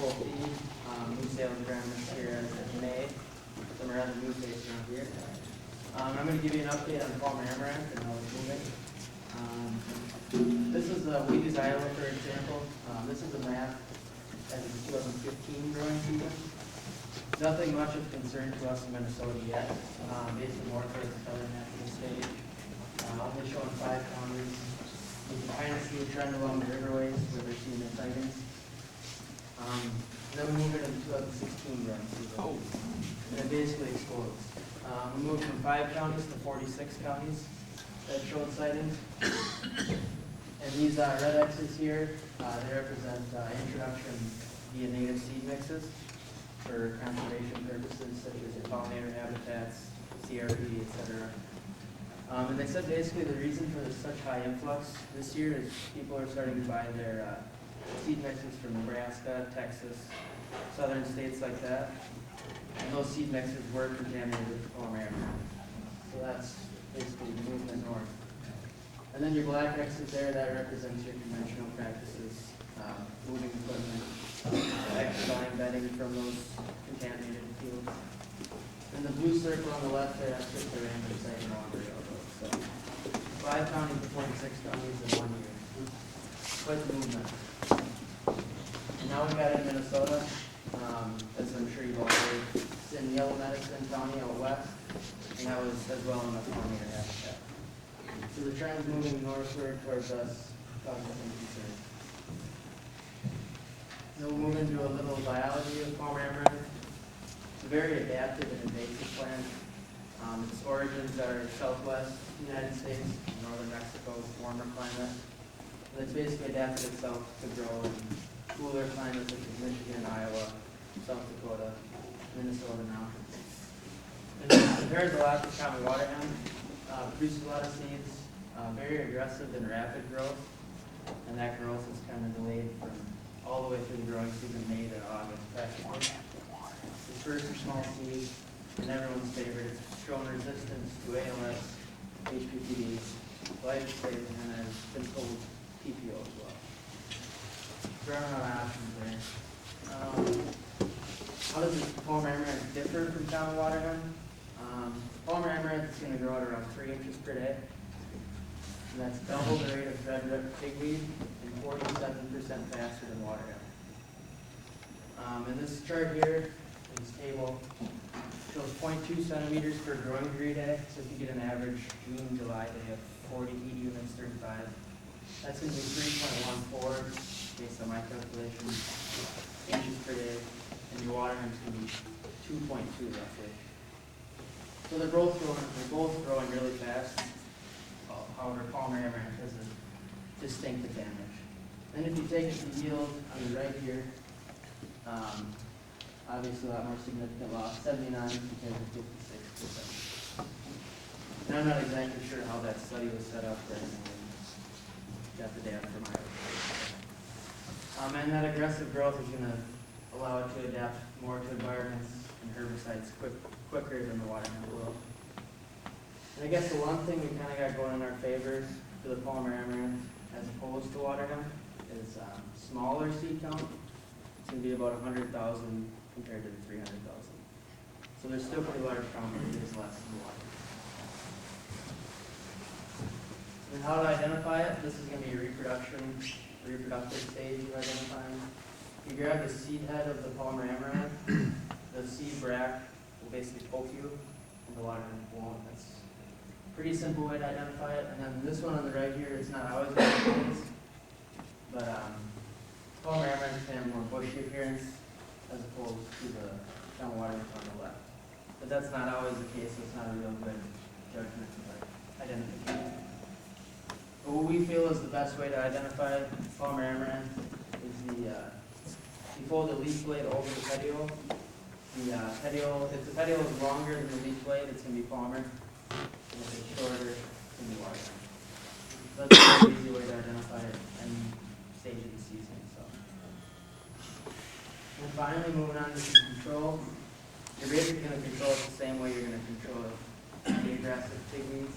full feed. New sales around this year as of May. Some are on the new face around here. I'm going to give you an update on Palmer Amaranth and how it's moving. This is we use Iowa for example. This is a map as of 2015 growing season. Nothing much of concern to us in Minnesota yet. Basically more towards the southern half of the state. Only showing 5 counties. You can kind of see a trend along the riverways where they're seeing the sightings. Then we move into the 2016 growing season. And it basically explodes. We moved from 5 counties to 46 counties that showed sightings. And these red X's here, they represent introduction via native seed mixes for conservation purposes such as your pollinator habitats, CRP, etc. And they said basically the reason for such high influx this year is people are starting to buy their seed mixes from Nebraska, Texas, southern states like that. And those seed mixes were contaminated with Palmer Amaranth. So that's basically the movement north. And then your black X's there, that represents your conventional practices, moving equipment, extra buying bedding from those contaminated fields. And the blue circle on the left there, that's just the random site in Palmer Railroad. So 5 counties to 46 counties in 1 year. Quite the movement. And now we've got it in Minnesota, as I'm sure you've all heard. It's in Yellow Medicine County out west, and that was as well in the pollinator habitat. So the trend's moving northward towards us, causing some concern. Now we'll move into a little biology of Palmer Amaranth. It's a very adaptive and invasive plant. Its origins are southwest United States, northern Mexico, warmer climate. And it's basically adapted itself to grow in cooler climates such as Michigan, Iowa, South Dakota, Minnesota now. And it compares a lot to common water hemp, produces a lot of seeds, very aggressive and rapid growth, and that growth is kind of delayed from all the way through the growing season, May to August practically. Its first are small seeds, and everyone's favorite. It's shown resistance to ALS, HPPD, glyphosate, and has been told PPO as well. There are no options there. How does this Palmer Amaranth differ from common water hemp? Palmer Amaranth is going to grow at around 3 inches per day. And that's double the rate of red pigweed and 47% faster than water hemp. And this chart here, this table, shows 0.2 centimeters per growing degree day. So if you get an average June, July day of 40 heat units, 35, that's going to be 3.14 based on my calculations, inches per day. And your water hemp's going to be 2.2 roughly. So they're both growing really fast. However, Palmer Amaranth has a distinct advantage. Then if you take it to yield on the right here, obviously a lot more significant loss, 79 compared to 56%. And I'm not exactly sure how that study was set up there. Got the data from Iowa. And that aggressive growth is going to allow it to adapt more to environments and herbicides quicker than the water hemp will. And I guess the one thing we kind of got going in our favor for the Palmer Amaranth as opposed to water hemp is smaller seed count. It's going to be about 100,000 compared to the 300,000. So there's still pretty large count, but it is less than water. And how to identify it? This is going to be a reproductive stage of identifying. You grab the seed head of the Palmer Amaranth, the seed bract will basically poke you, and the water hemp won't. That's a pretty simple way to identify it. And then this one on the right here, it's not always going to be this, but Palmer Amaranth can have more bushy appearance as opposed to the common water hemp on the left. But that's not always the case, so it's not a real good judgment of identification. But what we feel is the best way to identify Palmer Amaranth is you fold the leaf blade over the petiole. If the petiole is longer than the leaf blade, it's going to be Palmer. And if it's shorter, it's going to be water hemp. That's a very easy way to identify it any stage of the season. So. And finally, moving on to some control. You're basically going to control it the same way you're going to control the aggressive pigweeds.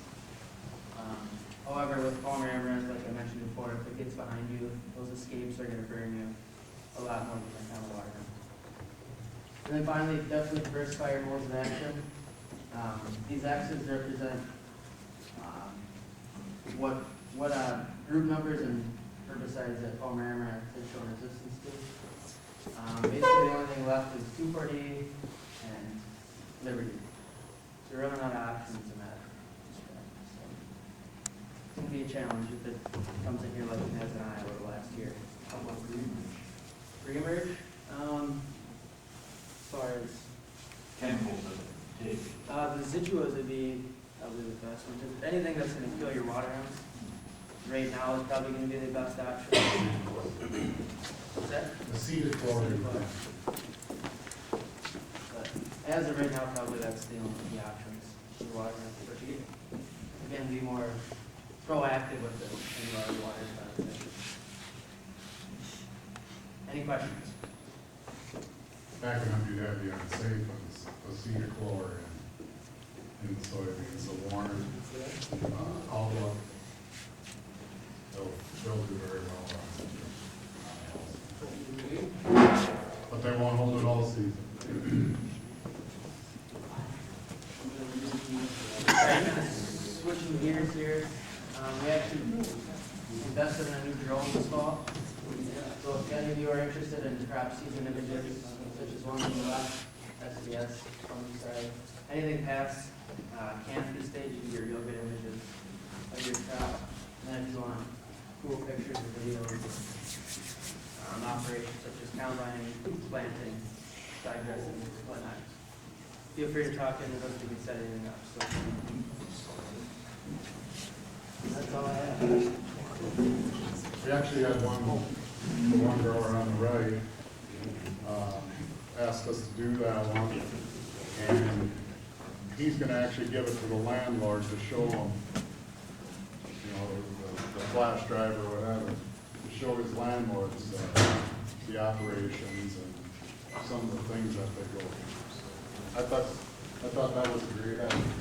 However, with Palmer Amaranth, like I mentioned before, if it gets behind you, those escapes are going to burn you a lot more than common water hemp. And then finally, definitely diversify your modes of action. These X's represent what group numbers and herbicides that Palmer Amaranth has shown resistance to. Basically, the only thing left is 2,4-D and Liberty. So we're running out of options in that respect. So it's going to be a challenge if it comes in here like it has in Iowa the last year. How about reemerge? Reemerge, as far as Chemicals that take. the Residuals would be probably the best one. Just anything that's going to kill your water hounds right now is probably going to be the best option. What's that? Acetylchloride. But as of right now, probably that's the only options for water hounds. But you can, again, be more proactive with it in your water hounds. Any questions? Backing up, you'd have the unsafe ones, acetylchloride in the soybeans, the Warner, Alba. They'll do very well on it. But they won't hold it all season. Switching gears here, we actually invested in a new drone this fall. So if any of you are interested in crop season images, such as one on the left, SDS, from the side, anything past canopy stage, you'll get images of your crop. And then if you want cool pictures or videos of operations such as combining, planting, side dressing, whatnot, feel free to talk into us, we can set anything up. So that's all I have. We actually had the one grower on the right, asked us to do that one. And he's gonna actually give it to the landlord to show him, you know, the flash drive or whatever, to show his landlords the operations and some of the things that they go through. So I thought that was a great idea.